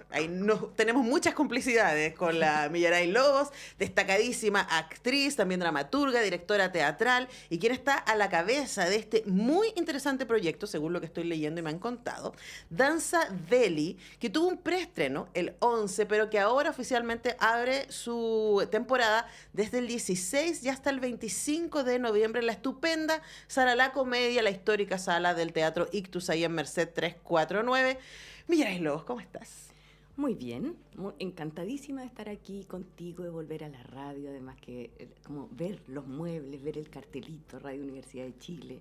ahí tenemos muchas complicidades con la Millaray Lobos, destacadísima actriz, también dramaturga, directora teatral, y quien está a la cabeza de este muy interesante proyecto, según lo que estoy leyendo y me han contado, Danza Deli, que tuvo un preestreno el 11, pero que ahora oficialmente abre su temporada desde el 16 y hasta el 25 de noviembre en la estupenda Sala La Comedia, la histórica sala del Teatro Ictus, ahí en Merced 349. Millaray Lobos, ¿cómo estás? Muy bien, encantadísima de estar aquí contigo, de volver a la radio, además que como ver los muebles, ver el cartelito, Radio Universidad de Chile,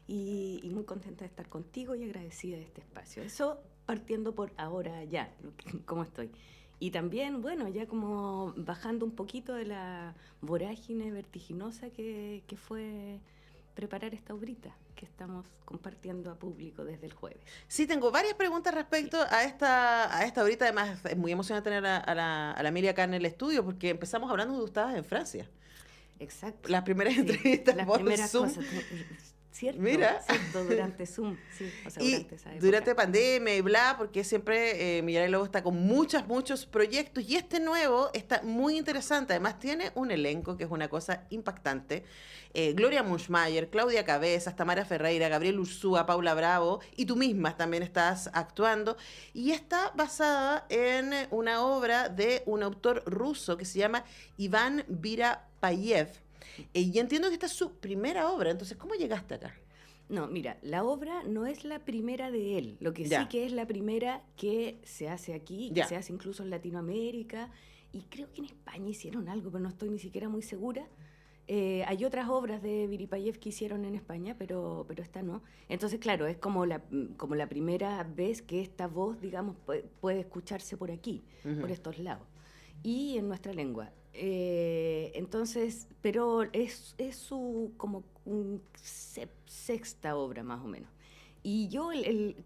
y muy contenta de estar contigo y agradecida de este espacio. Eso partiendo por ahora ya, cómo estoy. Y también, bueno, ya como bajando un poquito de la vorágine vertiginosa que fue preparar esta obrita que estamos compartiendo a público desde el jueves. Sí, tengo varias preguntas respecto a esta ahorita. Además, es muy emocionante tener a la Emilia acá en el estudio porque empezamos hablando de estabas en Francia. Exacto. Las primeras Sí, entrevistas las por primeras Zoom. cosas. Cierto, Mira. cierto, durante Zoom, sí, o sea, Y durante esa época. durante pandemia y bla, porque siempre Millaray Lobo está con muchos proyectos y este nuevo está muy interesante. Además tiene un elenco que es una cosa impactante. Gloria Muschmayer, Claudia Cabezas, Tamara Ferreira, Gabriel Ursúa, Paula Bravo y tú misma también estás actuando. Y está basada en una obra de un autor ruso que se llama Iván Virapayev. Y entiendo que esta es su primera obra, entonces, ¿cómo llegaste acá? No, mira, la obra no es la primera de él, lo que Ya. sí que es la primera que se hace aquí, que Ya. se hace incluso en Latinoamérica, y creo que en España hicieron algo, pero no estoy ni siquiera muy segura. Hay otras obras de Viripayev que hicieron en España, pero esta no. Entonces, claro, es como la primera vez que esta voz, digamos, puede escucharse por aquí, por estos lados, y en nuestra lengua. Entonces, pero es su como un sexta obra más o menos. Y yo,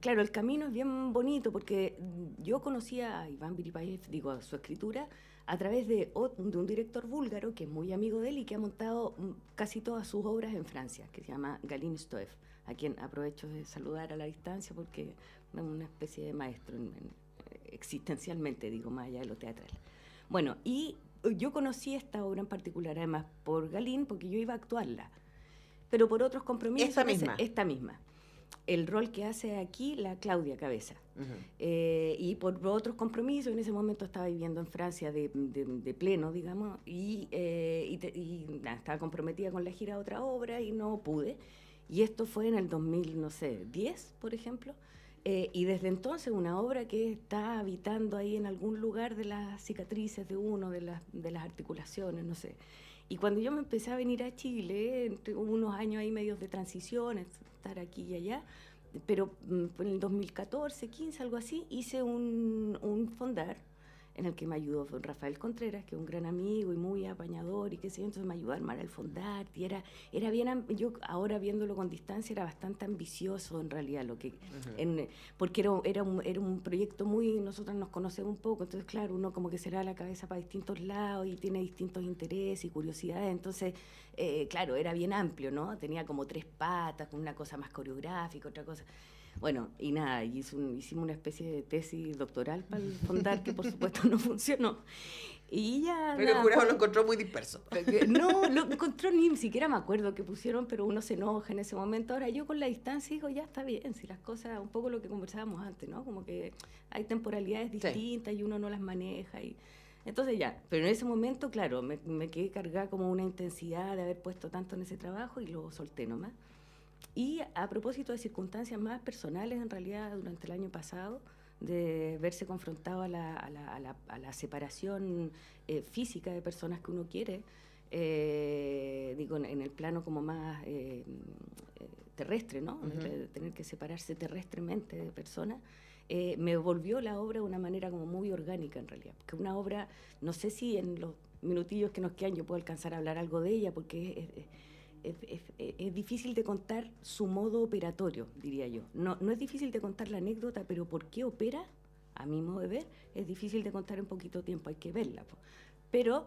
claro, el camino es bien bonito porque yo conocí a Iván Viripayev, digo, a su escritura, a través de un director búlgaro que es muy amigo de él y que ha montado casi todas sus obras en Francia, que se llama Galin Stoev, a quien aprovecho de saludar a la distancia porque es una especie de maestro existencialmente, digo, más allá de lo teatral. Bueno, y yo conocí esta obra en particular, además, por Galín, porque yo iba a actuarla, pero por otros compromisos. Esta misma. El rol que hace aquí la Claudia Cabeza. Y por otros compromisos, en ese momento estaba viviendo en Francia de pleno, digamos, y nada, estaba comprometida con la gira de otra obra y no pude. Y esto fue en el 2010, por ejemplo. Y desde entonces una obra que está habitando ahí en algún lugar de las cicatrices de uno, de las articulaciones, no sé. Y cuando yo me empecé a venir a Chile, hubo unos años ahí medios de transición, estar aquí y allá, pero en el 2014, 15, algo así, hice un fondar en el que me ayudó Rafael Contreras, que es un gran amigo y muy apañador y qué sé yo, entonces me ayudó a armar el fondar y era bien, yo ahora viéndolo con distancia era bastante ambicioso en realidad lo que, porque era un proyecto muy, nosotros nos conocemos un poco, entonces claro, uno como que se le da la cabeza para distintos lados y tiene distintos intereses y curiosidades, entonces claro, era bien amplio, ¿no? Tenía como 3 patas, con una cosa más coreográfica, otra cosa. Bueno, y nada, hicimos una especie de tesis doctoral para el fondar que por supuesto no funcionó. Y ya... Pero el jurado lo encontró muy disperso. No, lo encontró, ni siquiera me acuerdo qué pusieron, pero uno se enoja en ese momento. Ahora yo con la distancia digo, ya está bien, si las cosas, un poco lo que conversábamos antes, ¿no? Como que hay temporalidades distintas y uno no las maneja y... Entonces ya, pero en ese momento, claro, me quedé cargada como una intensidad de haber puesto tanto en ese trabajo y lo solté nomás. Y a propósito de circunstancias más personales, en realidad, durante el año pasado, de verse confrontado a la separación física de personas que uno quiere, digo, en el plano como más terrestre, ¿no? De tener que separarse terrestremente de personas, me volvió la obra de una manera como muy orgánica, en realidad. Porque una obra, no sé si en los minutillos que nos quedan yo puedo alcanzar a hablar algo de ella, porque es difícil de contar su modo operatorio, diría yo. No es difícil de contar la anécdota, pero por qué opera, a mi modo de ver, es difícil de contar en poquito tiempo, hay que verla. Pero,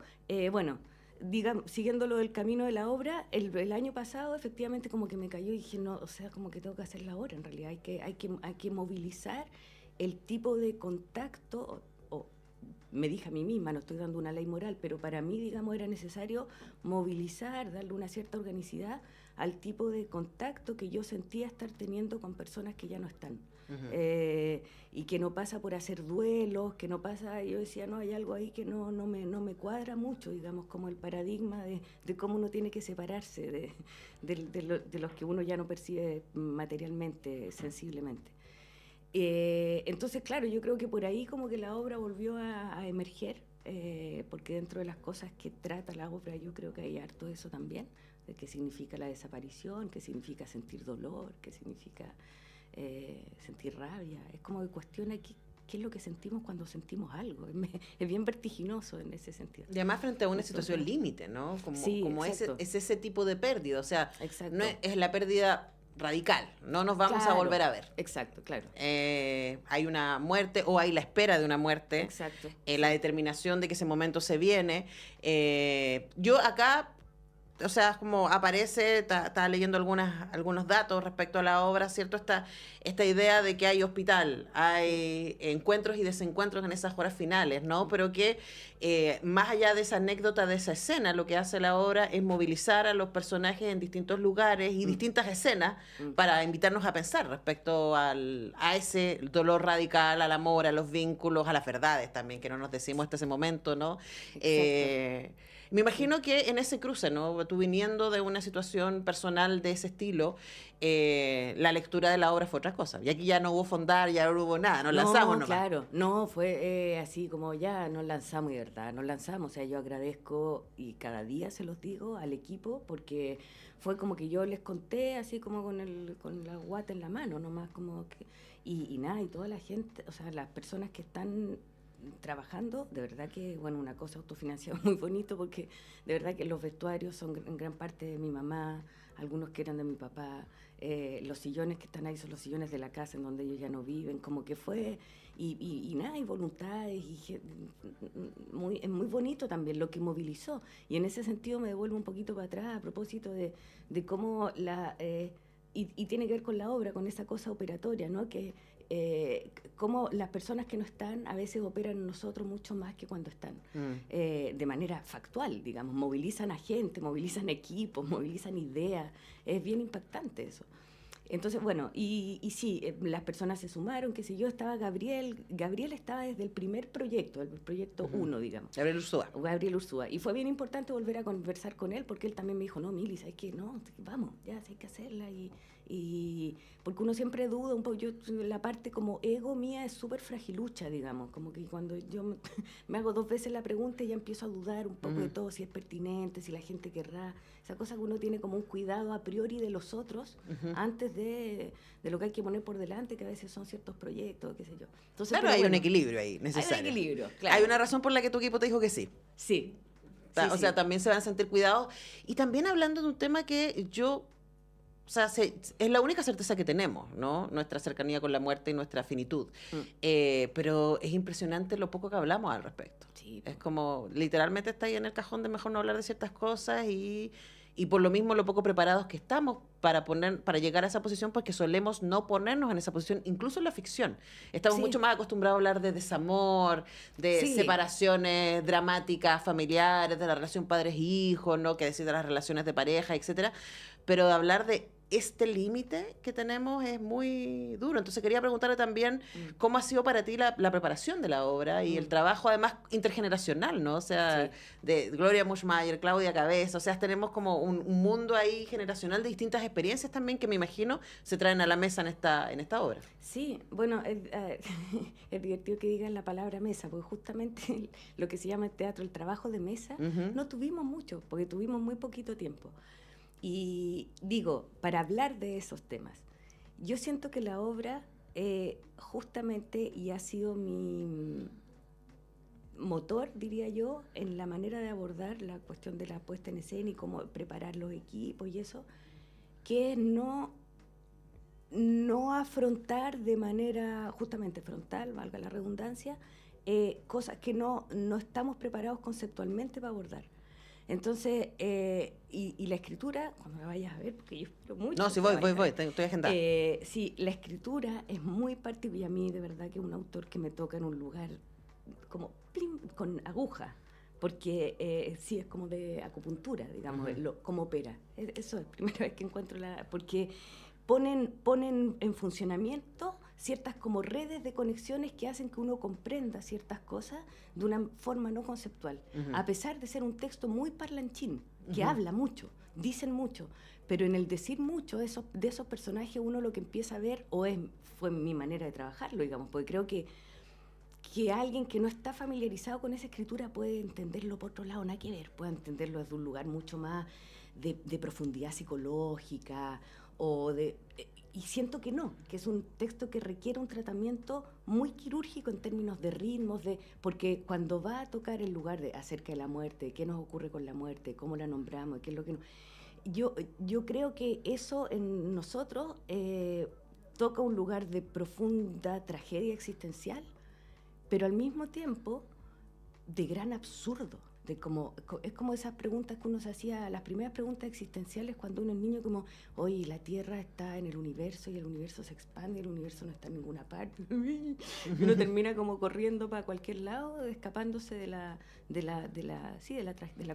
bueno, digamos, siguiendo lo del camino de la obra, el año pasado efectivamente como que me cayó y dije, no, o sea, como que tengo que hacerla ahora, en realidad hay que movilizar el tipo de contacto, o me dije a mí misma, no estoy dando una ley moral, pero para mí, digamos, era necesario movilizar, darle una cierta organicidad al tipo de contacto que yo sentía estar teniendo con personas que ya no están. Y que no pasa por hacer duelos, que no pasa, yo decía, no, hay algo ahí que no me cuadra mucho, digamos, como el paradigma de cómo uno tiene que separarse de los que uno ya no percibe materialmente, sensiblemente. Entonces, claro, yo creo que por ahí como que la obra volvió a emerger, porque dentro de las cosas que trata la obra yo creo que hay harto de eso también, de qué significa la desaparición, qué significa sentir dolor, qué significa sentir rabia. Es como que cuestiona qué es lo que sentimos cuando sentimos algo. Es bien vertiginoso en ese sentido. Y además frente a una situación límite, ¿no? Como es ese tipo de pérdida, o sea, exacto. No es la pérdida radical, no nos vamos a volver a ver. Exacto, claro. Hay una muerte o hay la espera de una muerte. Exacto. La determinación de que ese momento se viene. Yo acá, o sea, como aparece, estaba leyendo algunos datos respecto a la obra, ¿cierto? Esta idea de que hay hospital, hay encuentros y desencuentros en esas horas finales, ¿no? Pero que más allá de esa anécdota, de esa escena, lo que hace la obra es movilizar a los personajes en distintos lugares y distintas escenas para invitarnos a pensar respecto a ese dolor radical, al amor, a los vínculos, a las verdades también, que no nos decimos hasta ese momento, ¿no? Me imagino que en ese cruce, ¿no? Tú viniendo de una situación personal de ese estilo, la lectura de la obra fue otra cosa. Y aquí ya no hubo fondar, ya no hubo nada, nos lanzamos nomás. Claro, no, fue así como ya nos lanzamos, y de verdad, nos lanzamos. O sea, yo agradezco, y cada día se los digo al equipo, porque fue como que yo les conté así como con la guata en la mano, nomás como que... Y nada, y toda la gente, o sea, las personas que están trabajando, de verdad que, bueno, una cosa autofinanciada muy bonito, porque de verdad que los vestuarios son en gran parte de mi mamá, algunos que eran de mi papá, los sillones que están ahí son los sillones de la casa en donde ellos ya no viven, como que fue, y nada, y voluntades, y es muy bonito también lo que movilizó, y en ese sentido me devuelvo un poquito para atrás a propósito de cómo y tiene que ver con la obra, con esa cosa operatoria, ¿no? Que cómo las personas que no están a veces operan en nosotros mucho más que cuando están, de manera factual, digamos, movilizan a gente, movilizan equipos, movilizan ideas, es bien impactante eso. Entonces, bueno, y sí, las personas se sumaron, que si yo estaba Gabriel estaba desde el primer proyecto, el proyecto 1, digamos. Gabriel Ursúa. Y fue bien importante volver a conversar con él, porque él también me dijo, no, Mili, ¿sabes qué? No, vamos, ya, hay que hacerla. Y porque uno siempre duda un poco, la parte como ego mía es súper fragilucha, digamos, como que cuando yo me hago 2 veces la pregunta y ya empiezo a dudar un poco de todo, si es pertinente, si la gente querrá, esa cosa que uno tiene como un cuidado a priori de los otros, antes de lo que hay que poner por delante, que a veces son ciertos proyectos, qué sé yo. Entonces, claro, hay un equilibrio ahí necesario. Hay un equilibrio, claro. Hay una razón por la que tu equipo te dijo que sí. Sí. O sea, también se van a sentir cuidados. Y también hablando de un tema que yo... O sea, es la única certeza que tenemos, ¿no? Nuestra cercanía con la muerte y nuestra finitud. Pero es impresionante lo poco que hablamos al respecto. Sí. Es como, literalmente está ahí en el cajón de mejor no hablar de ciertas cosas y por lo mismo lo poco preparados que estamos para llegar a esa posición, porque solemos no ponernos en esa posición, incluso en la ficción. Estamos mucho más acostumbrados a hablar de desamor, de separaciones dramáticas, familiares, de la relación padres-hijos, ¿no? Que decir de las relaciones de pareja, etcétera. Pero de hablar de este límite que tenemos es muy duro. Entonces quería preguntarle también cómo ha sido para ti la preparación de la obra y el trabajo además intergeneracional, ¿no? O sea, de Gloria Muschmayer, Claudia Cabeza, o sea, tenemos como un mundo ahí generacional de distintas experiencias también que me imagino se traen a la mesa en esta obra. Sí, bueno, es divertido que digan la palabra mesa, porque justamente lo que se llama el teatro, el trabajo de mesa, no tuvimos mucho, porque tuvimos muy poquito tiempo. Y digo, para hablar de esos temas, yo siento que la obra justamente, y ha sido mi motor, diría yo, en la manera de abordar la cuestión de la puesta en escena y cómo preparar los equipos y eso, que es no afrontar de manera justamente frontal, valga la redundancia, cosas que no estamos preparados conceptualmente para abordar. Entonces, y la escritura, cuando la vayas a ver, porque yo espero mucho. No, sí, estoy agendada. Sí, la escritura es muy particular, y a mí de verdad que es un autor que me toca en un lugar como plim, con aguja, porque sí, es como de acupuntura, digamos, cómo opera. Eso es la primera vez que encuentro porque ponen en funcionamiento ciertas como redes de conexiones que hacen que uno comprenda ciertas cosas de una forma no conceptual, a pesar de ser un texto muy parlanchín, que habla mucho, dicen mucho, pero en el decir mucho de esos personajes uno lo que empieza a ver, fue mi manera de trabajarlo, digamos, porque creo que alguien que no está familiarizado con esa escritura puede entenderlo por otro lado, nada que ver, puede entenderlo desde un lugar mucho más de profundidad psicológica, y siento que no, que es un texto que requiere un tratamiento muy quirúrgico en términos de ritmos, porque cuando va a tocar el lugar acerca de la muerte, qué nos ocurre con la muerte, cómo la nombramos, qué es lo que yo creo que eso en nosotros toca un lugar de profunda tragedia existencial, pero al mismo tiempo de gran absurdo. Es como esas preguntas que uno se hacía, las primeras preguntas existenciales cuando uno es niño, como, oye, la Tierra está en el universo y el universo se expande y el universo no está en ninguna parte. Y uno termina como corriendo para cualquier lado, escapándose de la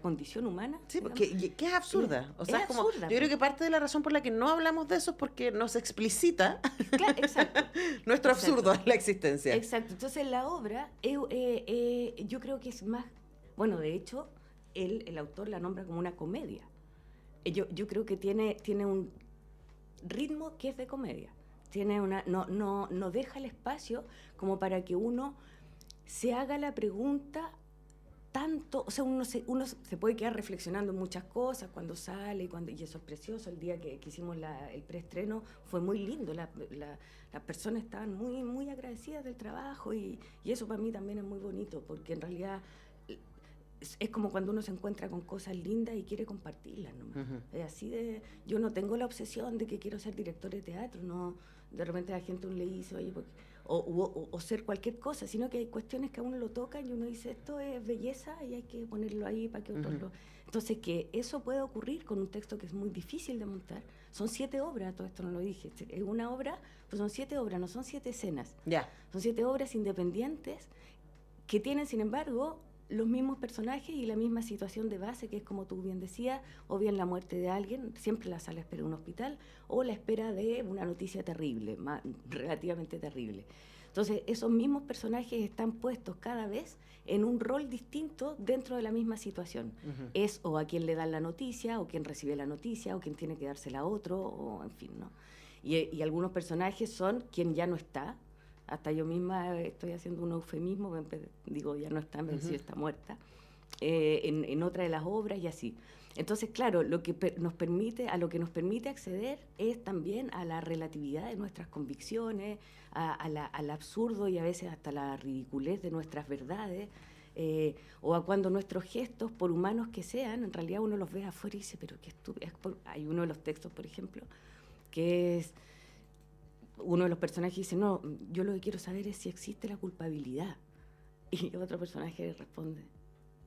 condición humana. Sí, porque que es absurda. O sea, es como, absurda, yo creo que parte de la razón por la que no hablamos de eso es porque nos explicita claro, exacto. nuestro absurdo en la existencia. Exacto. Entonces la obra, yo creo que es más... Bueno, de hecho, el autor la nombra como una comedia. Yo creo que tiene un ritmo que es de comedia. No deja el espacio como para que uno se haga la pregunta tanto, o sea, uno se puede quedar reflexionando en muchas cosas cuando sale, y eso es precioso. El día que hicimos el preestreno fue muy lindo, las personas estaban muy, muy agradecidas del trabajo y eso para mí también es muy bonito, porque en realidad es como cuando uno se encuentra con cosas lindas y quiere compartirlas, ¿no? Es así yo no tengo la obsesión de que quiero ser director de teatro, no, de repente la gente le dice, oye, o ser cualquier cosa, sino que hay cuestiones que a uno lo tocan y uno dice, esto es belleza y hay que ponerlo ahí para que otros lo... Entonces, que eso puede ocurrir con un texto que es muy difícil de montar. Son 7 obras, todo esto no lo dije, es una obra, pues son 7 obras, no son 7 escenas. Son 7 obras independientes que tienen, sin embargo, los mismos personajes y la misma situación de base, que es como tú bien decías, o bien la muerte de alguien, siempre la sala espera de un hospital, o la espera de una noticia terrible, relativamente terrible. Entonces, esos mismos personajes están puestos cada vez en un rol distinto dentro de la misma situación. Es o a quien le dan la noticia, o quien recibe la noticia, o quien tiene que dársela a otro, o en fin, ¿no? Y algunos personajes son quien ya no está. Hasta yo misma estoy haciendo un eufemismo, digo, ya no está, me decía, está muerta, en otra de las obras y así. Entonces, claro, a lo que nos permite acceder es también a la relatividad de nuestras convicciones, al absurdo y a veces hasta la ridiculez de nuestras verdades, o a cuando nuestros gestos, por humanos que sean, en realidad uno los ve afuera y dice, pero qué estúpido. Hay uno de los textos, por ejemplo, que es... Uno de los personajes dice, no, yo lo que quiero saber es si existe la culpabilidad. Y otro personaje responde,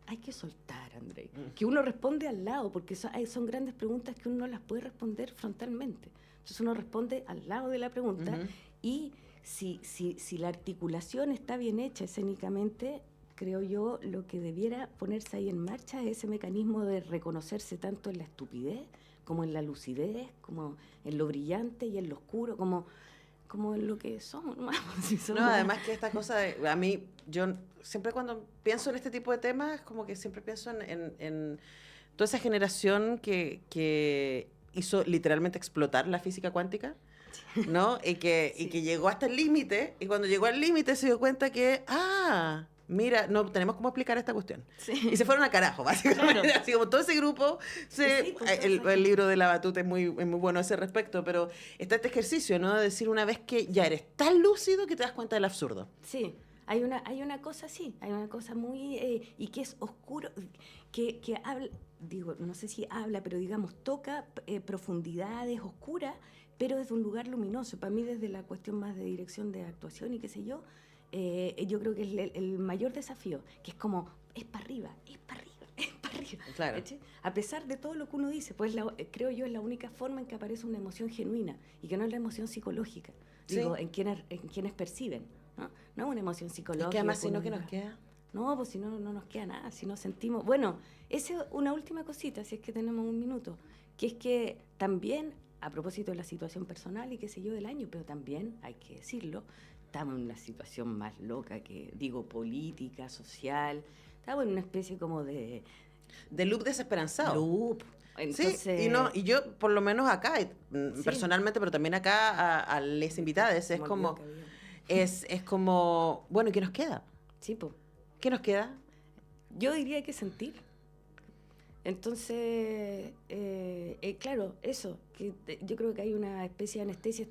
hay que soltar, Andrei. Que uno responde al lado, porque son grandes preguntas que uno no las puede responder frontalmente. Entonces uno responde al lado de la pregunta y si la articulación está bien hecha escénicamente, creo yo, lo que debiera ponerse ahí en marcha es ese mecanismo de reconocerse tanto en la estupidez como en la lucidez, como en lo brillante y en lo oscuro, como en lo que somos, ¿no? No, además que esta cosa, a mí, yo siempre cuando pienso en este tipo de temas, como que siempre pienso en toda esa generación que hizo literalmente explotar la física cuántica, ¿no? Y que llegó hasta el límite, y cuando llegó al límite se dio cuenta que, mira, no tenemos cómo explicar esta cuestión. Y se fueron a carajo, básicamente. Claro. Así como todo ese grupo, el libro de la Batuta es muy bueno a ese respecto, pero está este ejercicio, ¿no? De decir una vez que ya eres tan lúcido que te das cuenta del absurdo. Sí, hay una cosa así, hay una cosa muy... y que es oscuro, que habla, digo, no sé si habla, pero digamos, toca profundidades oscuras, pero desde un lugar luminoso. Para mí, desde la cuestión más de dirección de actuación y qué sé yo, yo creo que es el mayor desafío, que es como, es para arriba, es para arriba, es para arriba. colegio. Claro. ¿Cachai? A pesar de todo lo que uno dice, pues creo yo es la única forma en que aparece una emoción genuina y que no es la emoción psicológica. Digo, Sí. en quienes perciben, ¿no? No es una emoción psicológica. Es que además, que si uno no, ¿qué nos diga, queda? no, pues si no, no nos queda nada, si no sentimos... Bueno, esa es una última cosita, si es que tenemos un minuto, que es que también, a propósito de la situación personal y qué sé yo del año, pero también, hay que decirlo, estamos en una situación más loca que, digo, política, social, estamos en una especie como de De loop desesperanzado. loop. Entonces, Sí, y yo, por lo menos acá, Sí. personalmente, pero también acá a les invitadas, es se me olvidó como, que había- es como, bueno, ¿y qué nos queda? Sí, pues. ¿Qué nos queda? Yo diría que sentir. Entonces, claro, eso, yo creo que hay una especie de anestesia,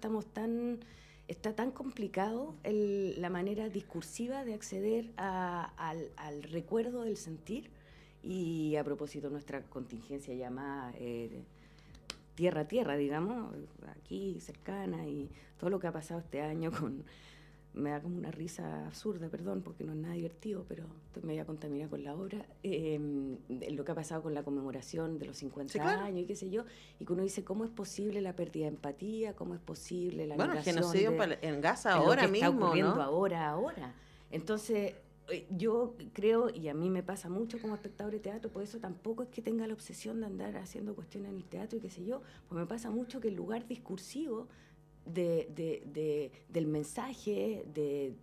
está tan complicado la manera discursiva de acceder al recuerdo del sentir, y a propósito de nuestra contingencia llamada tierra a tierra, digamos, aquí cercana, y todo lo que ha pasado este año me da como una risa absurda, perdón, porque no es nada divertido, pero estoy media contaminada con la obra, lo que ha pasado con la conmemoración de los 50 Sí, claro. años y qué sé yo, y que uno dice, ¿cómo es posible la pérdida de empatía? ¿Cómo es posible la Bueno, el negación genocidio de en Gaza en lo ahora que está mismo, ocurriendo ¿no? ahora? Entonces, yo creo, y a mí me pasa mucho como espectador de teatro, por eso tampoco es que tenga la obsesión de andar haciendo cuestiones en el teatro y qué sé yo, pues me pasa mucho que el lugar discursivo del mensaje, de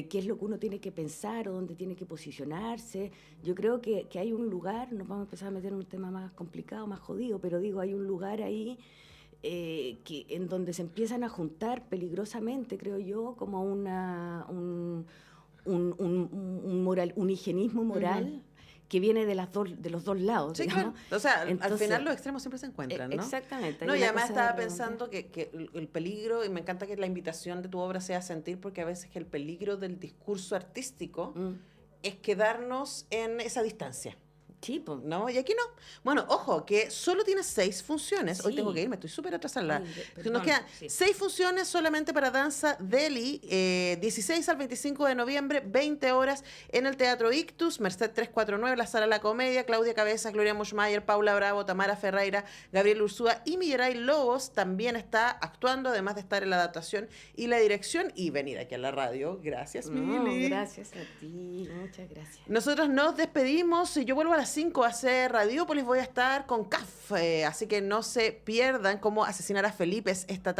qué es lo que uno tiene que pensar o dónde tiene que posicionarse. Yo creo que hay un lugar, nos vamos a empezar a meter en un tema más complicado, más jodido, pero digo, hay un lugar ahí en donde se empiezan a juntar peligrosamente, creo yo, como un higienismo moral que viene de los dos lados, Sí, digamos. claro. O sea, al Entonces, final los extremos siempre se encuentran, ¿no? Exactamente. No, hay y una además cosa estaba redonda. pensando que el peligro, y me encanta que la invitación de tu obra sea sentir, porque a veces que el peligro del discurso artístico es quedarnos en esa distancia, Sí, po. ¿no? Y aquí no. Bueno, ojo, que solo tiene 6 funciones. Hoy Sí. tengo que irme, estoy súper atrasada. Ay, Nos perdón, quedan sí. 6 funciones solamente para Danza Delhi, 16 al 25 de noviembre, 20 horas en el Teatro Ictus, Merced 349, la Sala La Comedia, Claudia Cabezas, Gloria Mushmayer, Paula Bravo, Tamara Ferreira, Gabriel Ursúa y Millaray Lobos también está actuando, además de estar en la adaptación y la dirección, y venir aquí a la radio. Gracias, No, Mili. gracias a ti, muchas gracias. Nosotros nos despedimos. Yo vuelvo a las 5 a hacer Radiópolis. Voy a estar con CAF. Así que no se pierdan cómo asesinar a Felipe esta tarde.